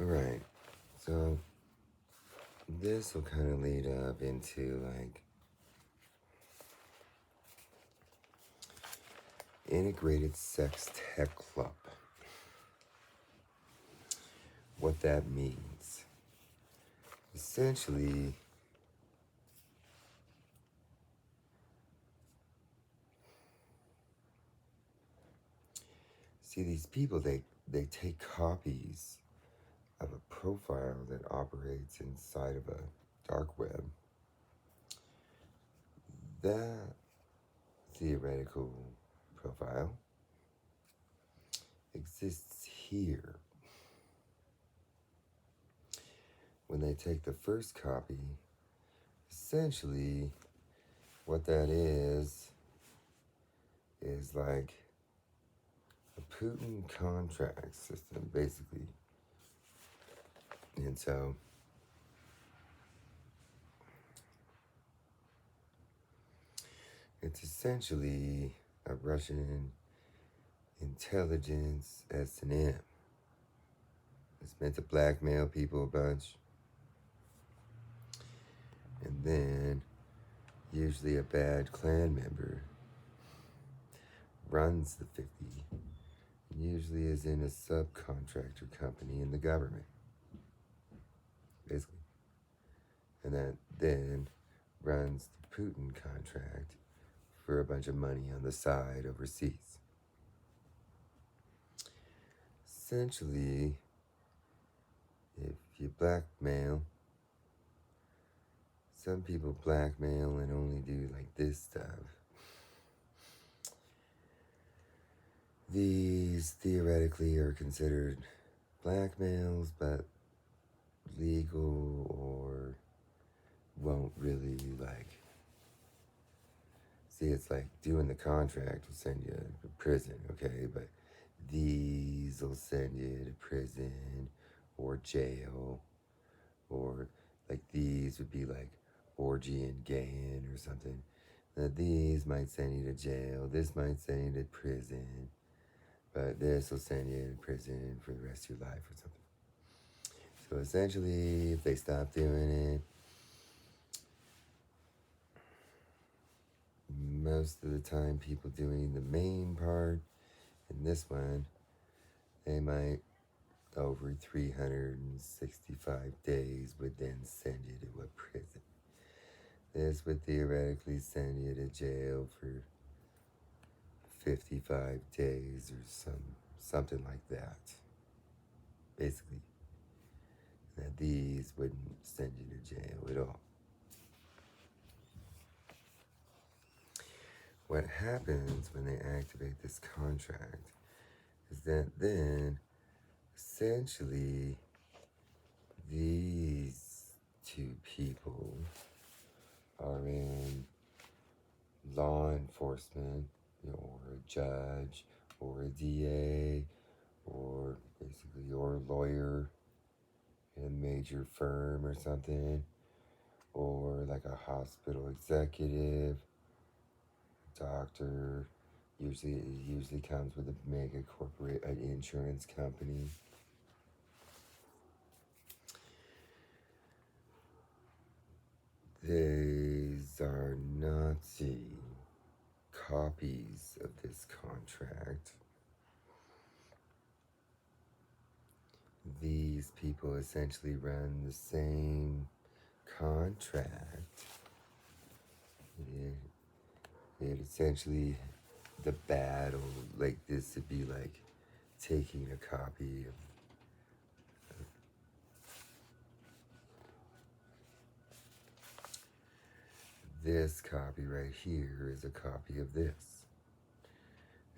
Right. So this will kind of lead up into like integrated sex tech club. What that means. Essentially, see these people they take copies of a profile that operates inside of a dark web. That theoretical profile exists here. When they take the first copy, essentially what that is like a Putin contract system, basically. And so it's essentially a Russian intelligence S&M. It's meant to blackmail people a bunch. And then usually a bad clan member runs the 50 and usually is in a subcontractor company in the government, basically. And that then runs the Putin contract for a bunch of money on the side overseas. Essentially, if you blackmail, some people blackmail and only do like this stuff. These theoretically are considered blackmails, but legal or won't really like. See, it's like doing the contract will send you to prison, okay? But these will send you to prison or jail, or like these would be like orgy and gaying or something. Now these might send you to jail, this might send you to prison, but this will send you to prison for the rest of your life or something. So essentially, if they stop doing it, most of the time people doing the main part in this one, they might over 365 days would then send you to a prison. This would theoretically send you to jail for 55 days or something like that. Basically. That these wouldn't send you to jail at all. What happens when they activate this contract is that then essentially these two people are in law enforcement, or a judge or a DA or basically or a lawyer in a major firm or something, or like a hospital executive, doctor. It usually comes with a mega corporate, an insurance company. These are Nazi copies of this contract. These people essentially run the same contract. It essentially, the battle, like this would be like taking a copy of this copy right here is a copy of this.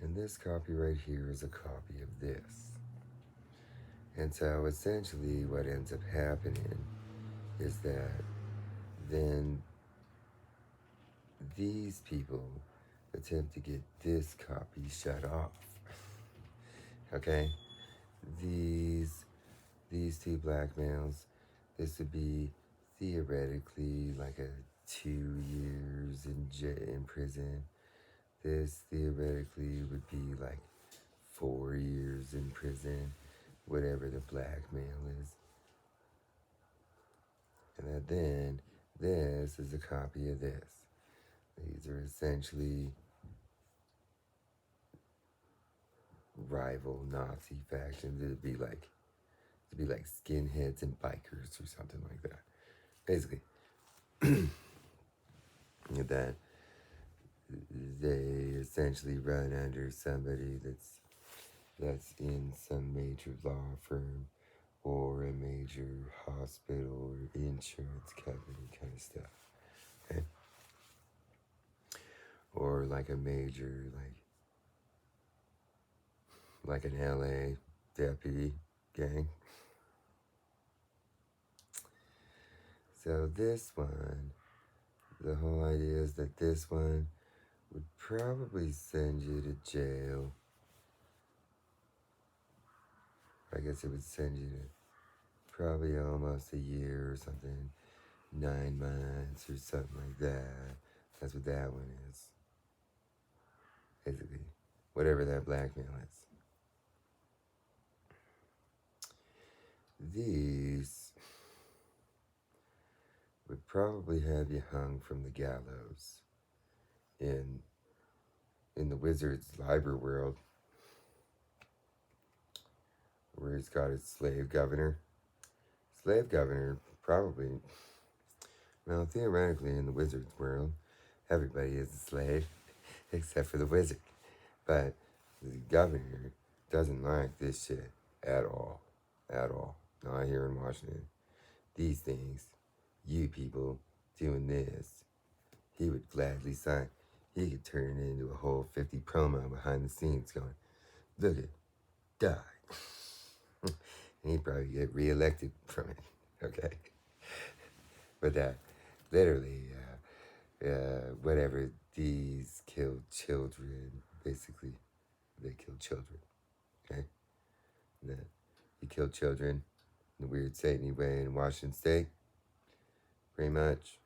And this copy right here is a copy of this. And so essentially what ends up happening is that then these people attempt to get this copy shut off. Okay? These two black males, this would be theoretically like a 2 years in prison. This theoretically would be like 4 years in prison. whatever the blackmail is. And then this is a copy of this. These are essentially rival Nazi factions. It'd be like skinheads and bikers or something like that. Basically, that they essentially run under somebody that's in some major law firm or a major hospital or insurance company kind of stuff. Okay? Or like a major like an LA deputy gang. So this one, the whole idea is that this one would probably send you to jail. I guess it would send you to probably almost a year or something, 9 months or something like that. That's what that one is. Basically, whatever that blackmail is. These would probably have you hung from the gallows in the wizard's library world, where he's got his slave governor. Slave governor probably, well, theoretically in the wizard's world, everybody is a slave except for the wizard. But the governor doesn't like this shit at all. At all. Not here in Washington. These things, you people doing this, he would gladly sign. He could turn it into a whole 50 promo behind the scenes going, look it, die. And he'd probably get reelected from it, okay? But that, literally, whatever, these kill children, basically, they kill children, okay? That you kill children in a weird satany way in Washington State, pretty much.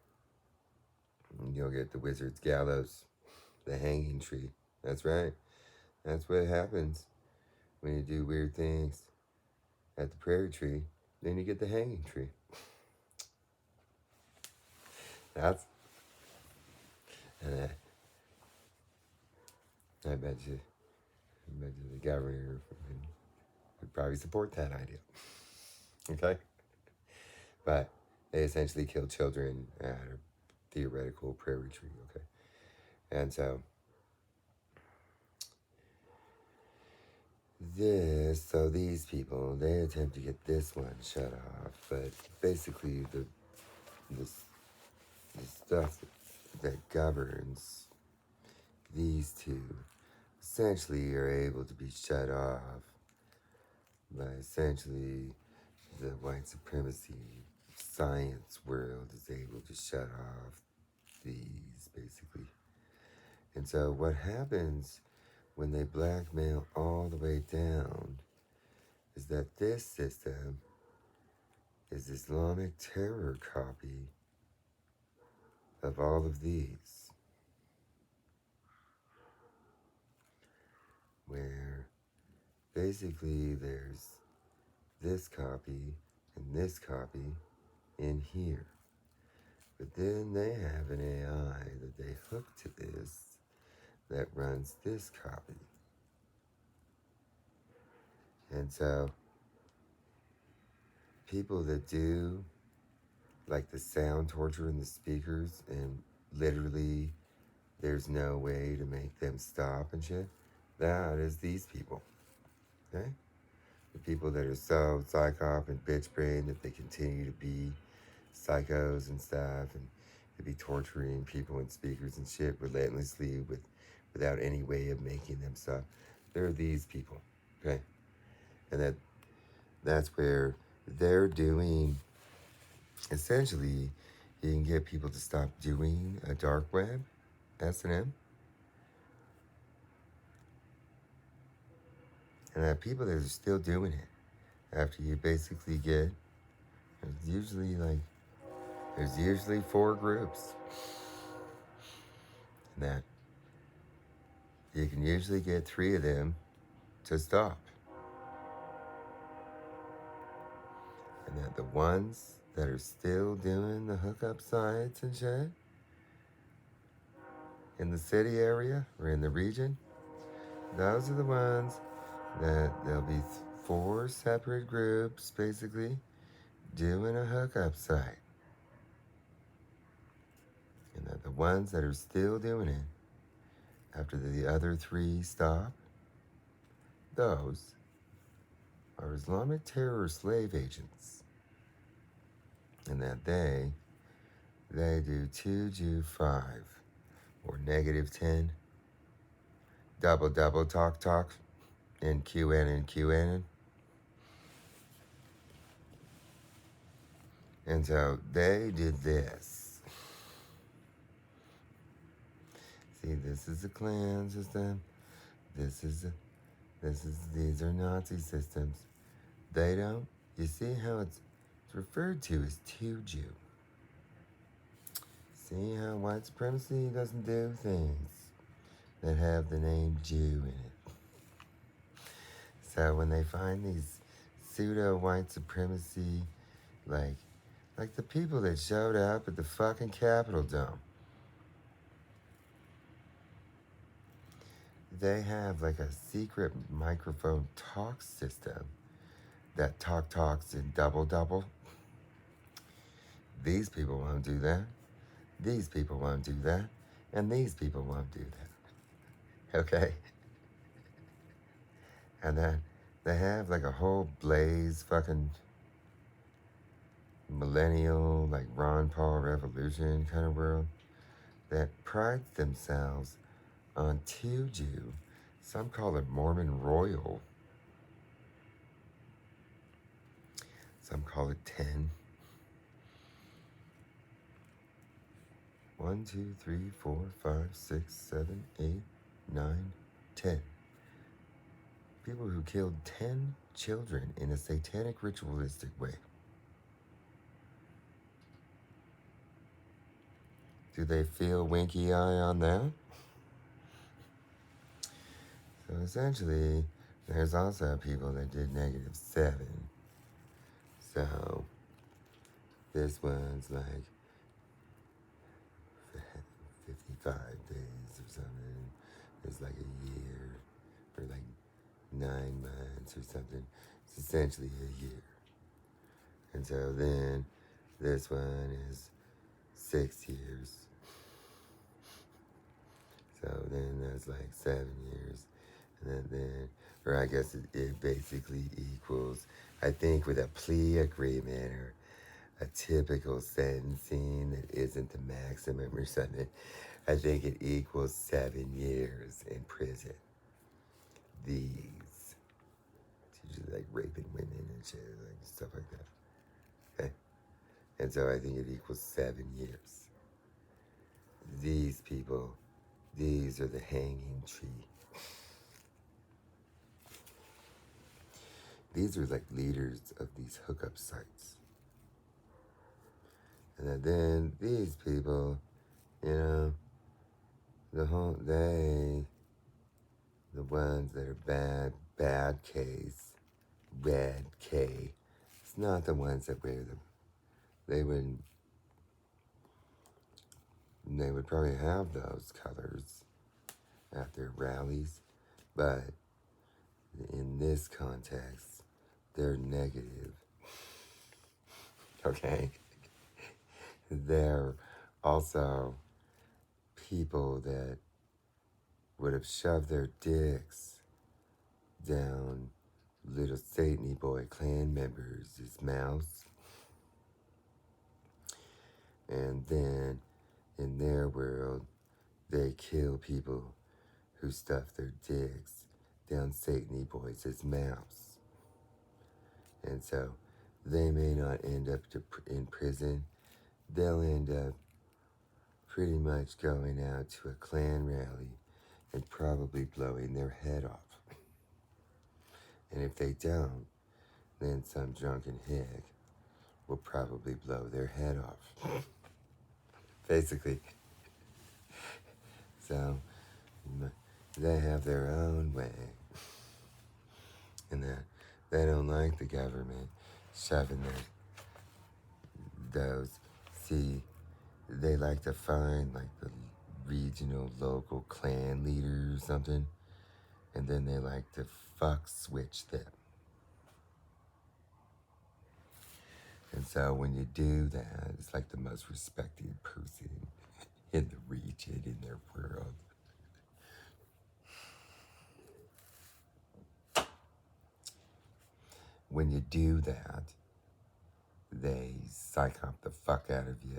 And you'll get the wizard's gallows, the hanging tree. That's right. That's what happens when you do weird things at the prairie tree. Then you get the hanging tree. That's, and I bet you the governor would probably support that idea. Okay? But they essentially kill children at a theoretical prairie tree, okay? And so these people, they attempt to get this one shut off, but basically the stuff that governs these two essentially are able to be shut off by essentially the white supremacy science world is able to shut off these, basically. And so what happens when they blackmail all the way down is that this system is Islamic terror copy of all of these, where basically there's this copy and this copy in here. But then they have an AI that they hook to this that runs this copy. And so people that do like the sound torture in the speakers and literally there's no way to make them stop and shit, that is these people. Okay? The people that are so psychop and bitch brain that they continue to be psychos and stuff and to be torturing people and speakers and shit relentlessly without any way of making them stop. They're these people. Okay? And that's where they're doing, essentially, you can get people to stop doing a dark web, S&M. And people that are still doing it after you basically get, there's usually 4 groups. And that you can usually get 3 of them to stop. the ones that are still doing the hookup sites and shit in the city area or in the region, those are the ones that there'll be 4 separate groups basically doing a hookup site. And that the ones that are still doing it after the other 3 stop, those are Islamic terror slave agents. And that they do 2 Jew 5 or -10, double talk, and QN. And so they did this. See, this is the Klan system. These are Nazi systems. They don't. You see how it's referred to as 2 Jew. See how white supremacy doesn't do things that have the name Jew in it. So when they find these pseudo white supremacy, like the people that showed up at the fucking Capitol Dome, they have like a secret microphone talk system that talks in double. These people won't do that. These people won't do that. And these people won't do that. Okay? And then they have like a whole blaze fucking millennial, like Ron Paul revolution kind of world that prides themselves on 2 Jew. Some call it Mormon Royal. Some call it 10. 1, 2, 3, 4, 5, 6, 7, 8, 9, 10. People who killed 10 children in a satanic ritualistic way. Do they feel winky eye on that? So essentially, there's also people that did -7. So this one's like 55 days or something. It's like a year or like 9 months or something. It's essentially a year. And so then this one is 6 years. So then that's like 7 years. And then or I guess it basically equals, I think with a plea agreement or a typical sentencing that isn't the maximum or something, I think it equals 7 years in prison. These. It's usually like raping women and shit, like stuff like that. Okay? And so I think it equals 7 years. These people, these are the hanging tree. These are like leaders of these hookup sites. And then these people, you know, the ones that are bad case, red K, it's not the ones that wear them. They would probably have those colors at their rallies, but in this context, they're negative. Okay? They're also people that would have shoved their dicks down little Satany boy Klan members' mouths. And then in their world, they kill people who stuff their dicks down Satany boys' mouths. And so they may not end up in prison. They'll end up pretty much going out to a Klan rally and probably blowing their head off. And if they don't, then some drunken hick will probably blow their head off. Basically. So they have their own way. And that they don't like the government shoving those, see, they like to find like the regional local clan leader or something, and then they like to fuck switch them. And so when you do that, it's like the most respected person in the region, in their world. When you do that, they psych up the fuck out of you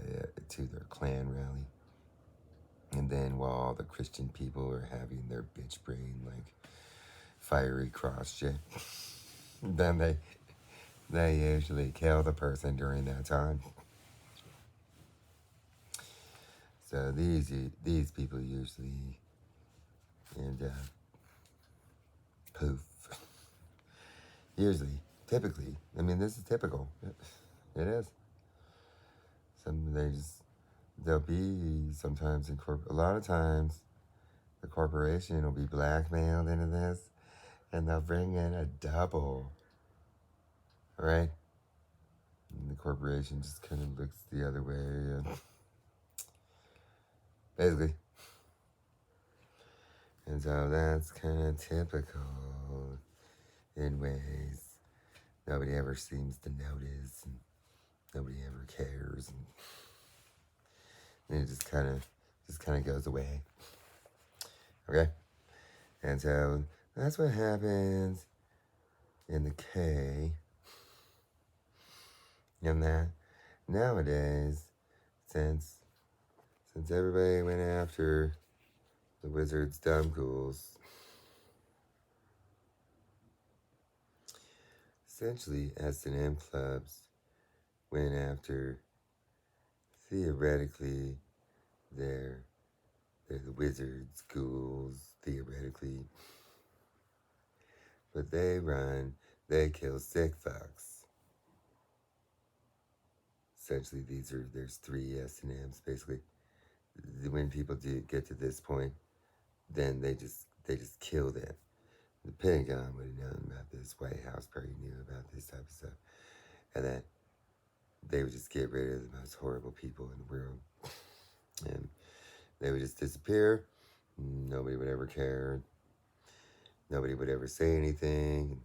to their clan rally. And then while all the Christian people are having their bitch brain, like, fiery cross shit, then they usually kill the person during that time. So these people usually end up poof. Usually, typically, I mean, this is typical. It is. They'll be sometimes a lot of times the corporation will be blackmailed into this, and they'll bring in a double, right? And the corporation just kind of looks the other way, and basically. And so that's kind of typical in ways nobody ever seems to notice, and nobody ever cares, and it just kind of goes away. Okay? And so that's what happens in the K. And that nowadays, since everybody went after the Wizards' dumb ghouls, essentially S&M clubs went after, theoretically, they're the Wizards' ghouls, theoretically. But they kill sick fucks. Essentially, there's 3 S&Ms, basically. When people do get to this point, then they just kill them. The Pentagon would have known about this. White House probably knew about this type of stuff. And then they would just get rid of the most horrible people in the world. And they would just disappear. Nobody would ever care. Nobody would ever say anything.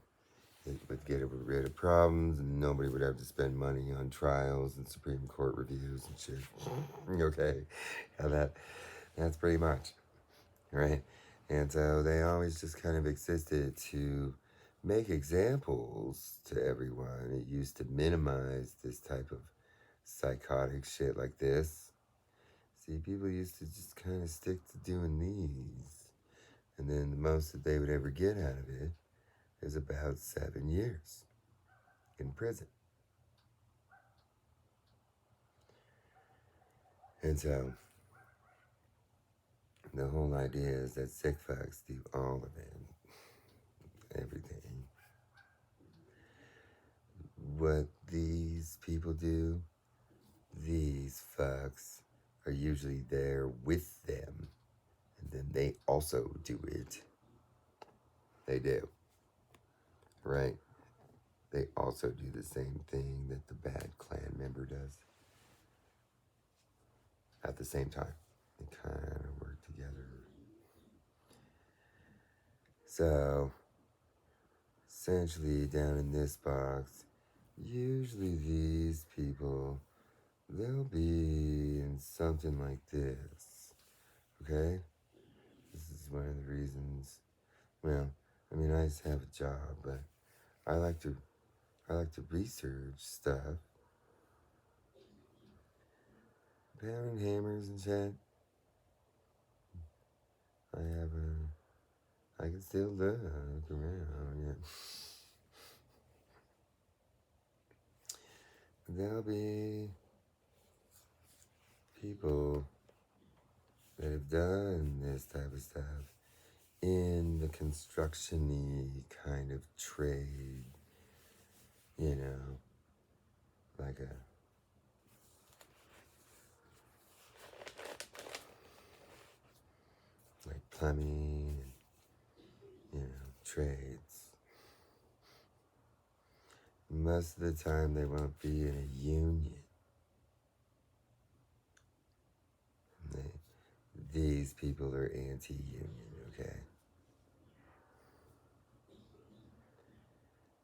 It would get rid of problems, and nobody would have to spend money on trials and Supreme Court reviews and shit. Okay? And that's pretty much, right? And so they always just kind of existed to make examples to everyone. It used to minimize this type of psychotic shit like this. See, people used to just kind of stick to doing these. And then the most that they would ever get out of it is about 7 years in prison. And so the whole idea is that sick fucks do all of it, everything. What these people do, these fucks are usually there with them, and then they also do it. They do, right? They also do the same thing that the bad clan member does at the same time. They kind of work together. So, essentially, down in this box, usually these people, they'll be in something like this, okay? This is one of the reasons, well, I mean, I just have a job, but I like to research stuff. Pounding hammers and shit. I can still look around, yeah. There'll be people that have done this type of stuff in the construction-y kind of trade, you know, like plumbing and, trades. Most of the time they won't be in a union. these people are anti-union, okay?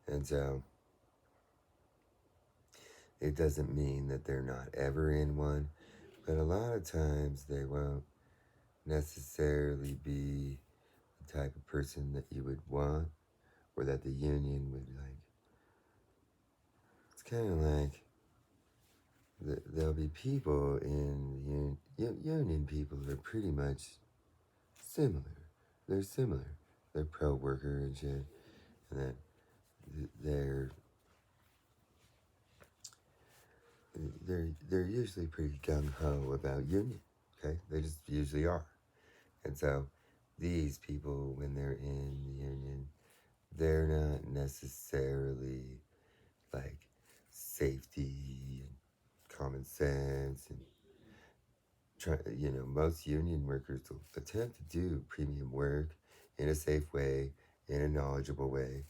And so it doesn't mean that they're not ever in one, but a lot of times they won't necessarily be the type of person that you would want or that the union would like. It's kind of like there'll be people in union people are pretty much similar. They're similar. They're pro-worker and shit, and then they're usually pretty gung-ho about union, okay? They just usually are. And so these people, when they're in the union, they're not necessarily like safety and common sense and most union workers will attempt to do premium work in a safe way, in a knowledgeable way,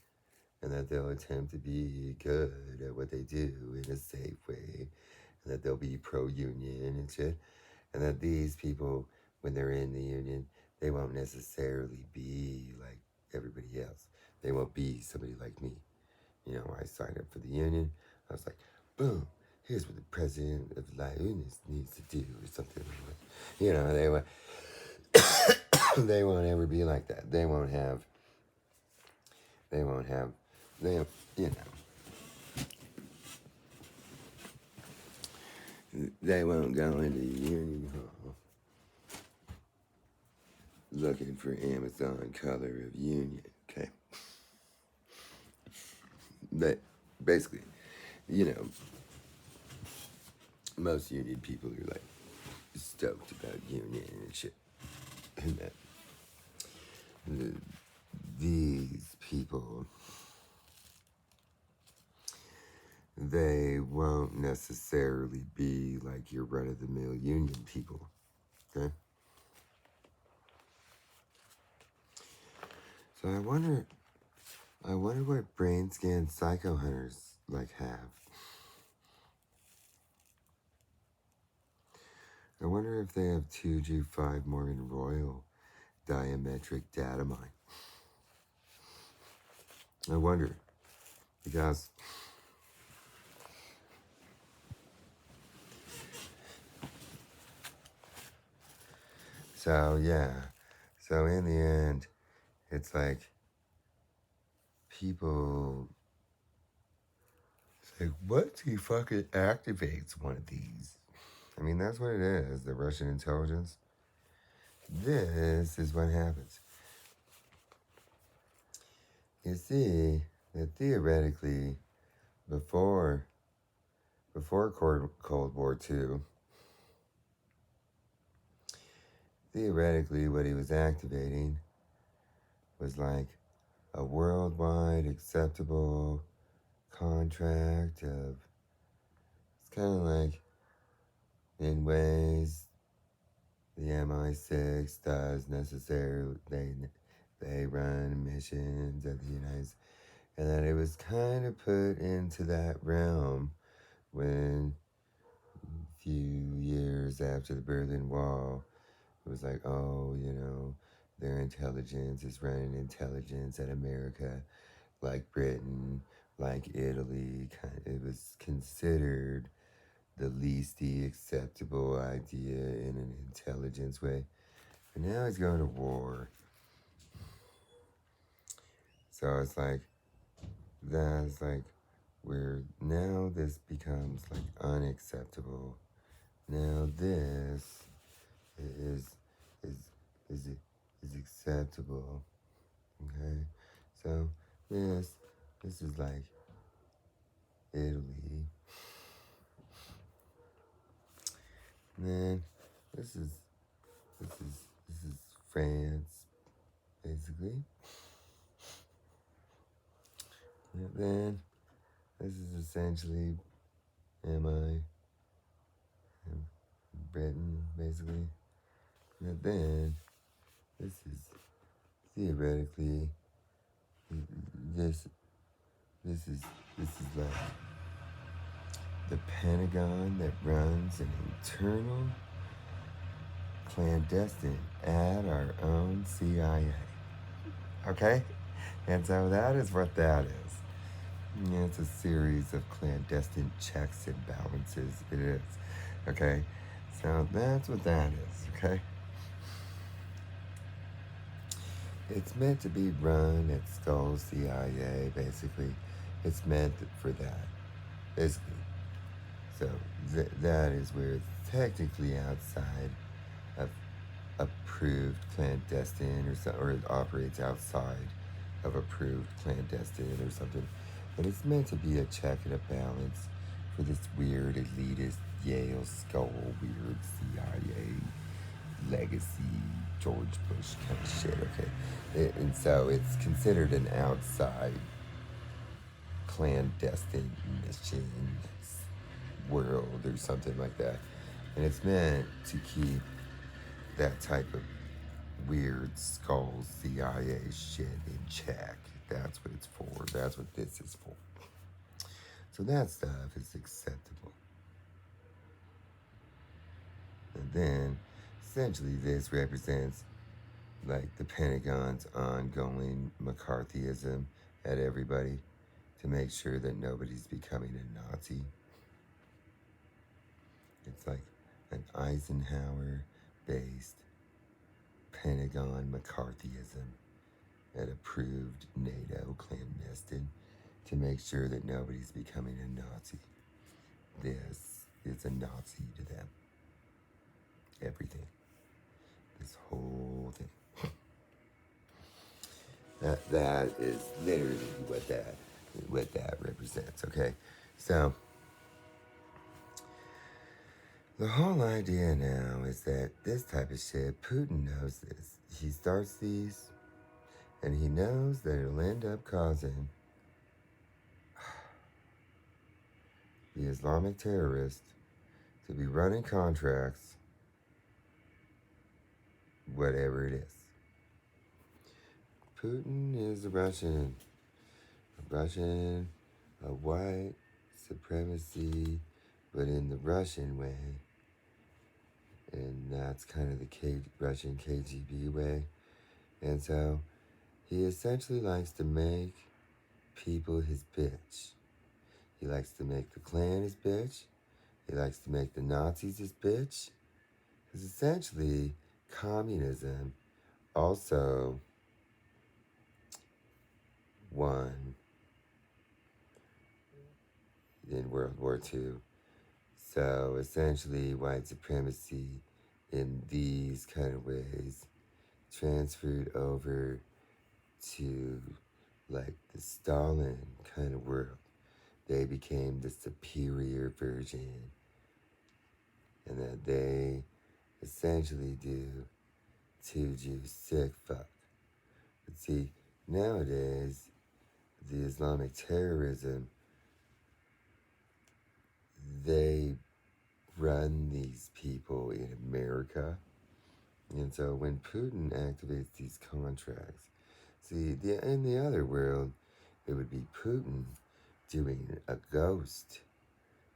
and that they'll attempt to be good at what they do in a safe way, and that they'll be pro-union and shit, and that these people, when they're in the union, they won't necessarily be like everybody else. They won't be somebody like me. I signed up for the union. I was like, boom, here's what the president of the union needs to do or something like that. They won't, they won't ever be like that. They won't go into the union hall looking for Amazon color of union, okay? But basically, most union people are like stoked about union and shit. And that these people, they won't necessarily be like your run-of-the-mill union people, okay? So I wonder what brain scan psycho hunters like have. I wonder if they have 2G5 Morgan Royal diametric data mine. I wonder, because so in the end, it's like people say, once he fucking activates one of these, I mean, that's what it is, the Russian intelligence. This is what happens. You see that theoretically, before Cold War II, theoretically what he was activating was like a worldwide acceptable contract of, it's kind of like, in ways, the MI6 does necessarily, they run missions at the United States, and that it was kind of put into that realm when a few years after the Berlin Wall, it was like, oh, their intelligence is running intelligence at America, like Britain, like Italy. It was considered the least acceptable idea in an intelligence way. And now he's going to war. So it's like, that's like, where now this becomes like unacceptable. Now this is acceptable. Okay? So this is like Italy. And then this is France, basically. And then this is essentially Britain, basically. And then this is theoretically this is like the Pentagon that runs an internal clandestine at our own CIA. Okay? And so that is what that is. Yeah, it's a series of clandestine checks and balances. It is. Okay? So that's what that is. Okay? It's meant to be run at Skull CIA, basically. It's meant for that, basically. So that is where it's technically outside of approved clandestine or it operates outside of approved clandestine or something. But it's meant to be a check and a balance for this weird elitist Yale Skull weird CIA legacy George Bush kind of shit, okay? And so it's considered an outside clandestine mission world or something like that. And it's meant to keep that type of weird skull CIA shit in check. That's what it's for. That's what this is for. So that stuff is acceptable. And then essentially this represents like the Pentagon's ongoing McCarthyism at everybody to make sure that nobody's becoming a Nazi. It's like an Eisenhower based Pentagon McCarthyism at approved NATO clandestine to make sure that nobody's becoming a Nazi. This is a Nazi to them. Everything. This whole thing. That is literally what that represents, okay? So the whole idea now is that this type of shit, Putin knows this. He starts these and he knows that it'll end up causing the Islamic terrorist to be running contracts, whatever it is. Putin is a Russian, a white supremacy, but in the Russian way. And that's kind of the Russian KGB way. And so he essentially likes to make people his bitch. He likes to make the Klan his bitch. He likes to make the Nazis his bitch. Because essentially, communism also won in World War II. So essentially, white supremacy in these kind of ways transferred over to like the Stalin kind of world. They became the superior version, and that they essentially do two Jews sick fuck. But see, nowadays, the Islamic terrorism, they run these people in America. And so when Putin activates these contracts, see, in the other world, it would be Putin doing a ghost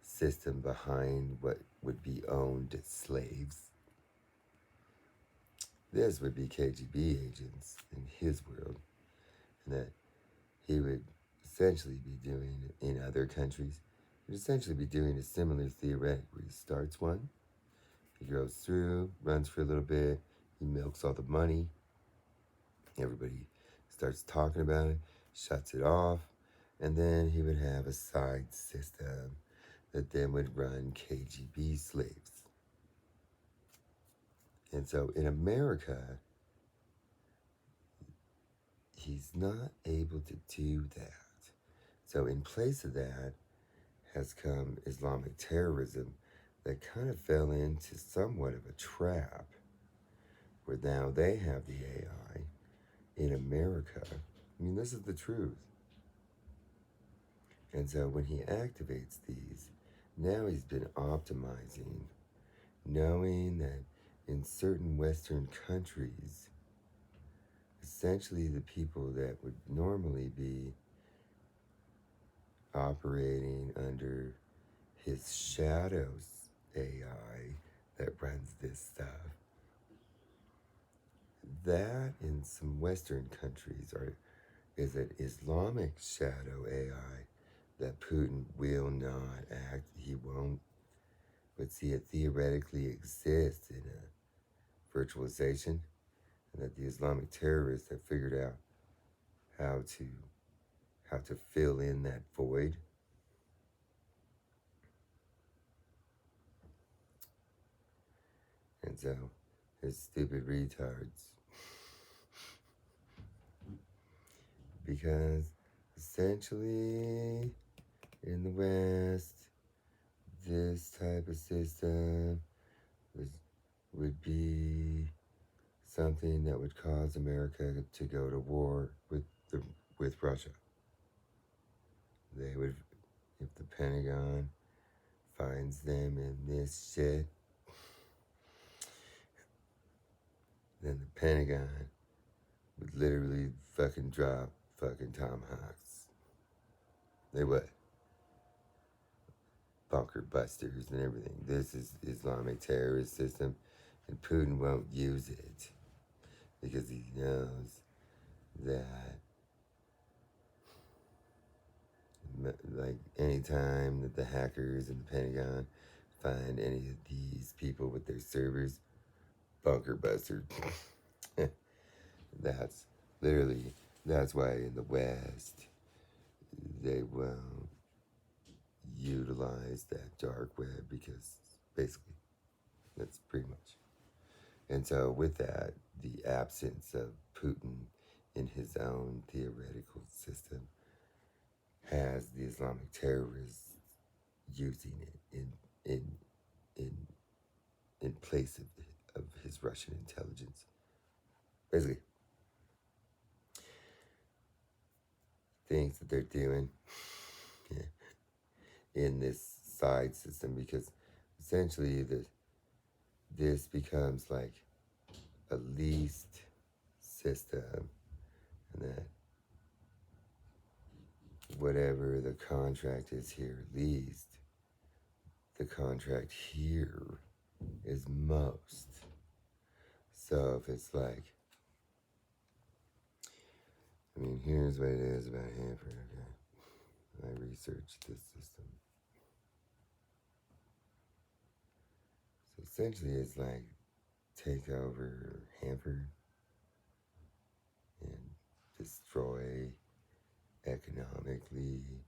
system behind what would be owned slaves. This would be KGB agents in his world, and that he would essentially be doing in other countries. He'd essentially be doing a similar theoretic where he starts one, he goes through, runs for a little bit, he milks all the money, everybody starts talking about it, shuts it off, and then he would have a side system that then would run KGB slaves. And so in America, he's not able to do that. So in place of that has come Islamic terrorism that kind of fell into somewhat of a trap where now they have the AI in America. I mean, this is the truth. And so when he activates these, now he's been optimizing, knowing that in certain Western countries, essentially the people that would normally be operating under his shadows AI that runs this stuff that in some Western countries is an Islamic shadow AI that Putin will not act, he won't, but see it theoretically exists in a virtualization, and that the Islamic terrorists have figured out how to fill in that void. And so his stupid retards, because essentially in the West, this type of system would be something that would cause America to go to war with Russia. They would, if the Pentagon finds them in this shit, then the Pentagon would literally fucking drop fucking tomahawks. They would. Bunker busters and everything. This is Islamic terrorist system, and Putin won't use it because he knows that, like, anytime that the hackers in the Pentagon find any of these people with their servers, bunker buster. That's literally, that's why in the West they won't utilize that dark web, because basically that's pretty much. And so with that, the absence of Putin in his own theoretical system has the Islamic terrorists using it in place of his Russian intelligence. Basically, things that they're doing in this side system, because essentially this becomes like a leased system, and that whatever the contract is here leased, the contract here is most. So if it's like, I mean, here's what it is about Hanford, okay? I researched this system. So essentially it's like take over Hanford and destroy economically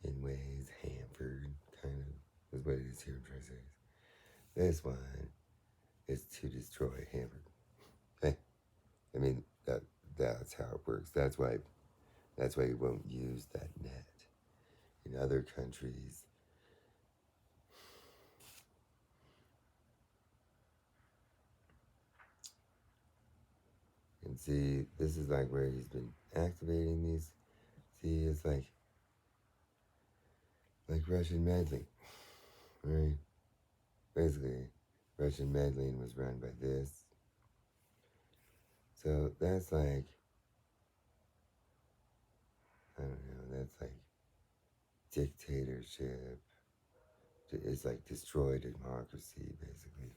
in ways Hanford kind of is what it is here in Tri-Cities. This one is to destroy Hanford. Okay? I mean, that's how it works. That's why you won't use that net. In other countries, and see, this is like where he's been activating these. See, it's like Russian meddling, right? Basically, Russian meddling was run by this. So that's like, I don't know, that's like dictatorship. It's like destroy democracy, basically.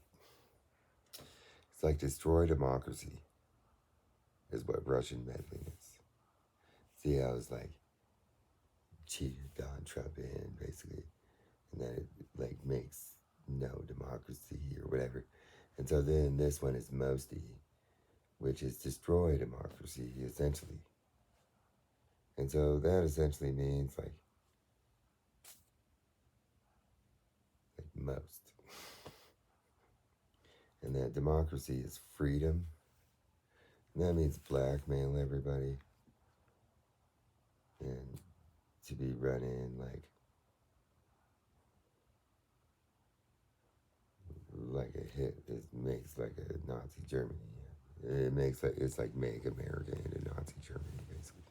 It's like destroy democracy is what Russian meddling is. See how it's like cheated Donald Trump in, basically, and that it like makes no democracy or whatever. And so then this one is Mosty, which is destroy democracy, essentially. And so that essentially means like most. And that democracy is freedom. And that means blackmail everybody. And to be running like a hit, it makes like a Nazi Germany. It makes like, it's like make America into Nazi Germany, basically.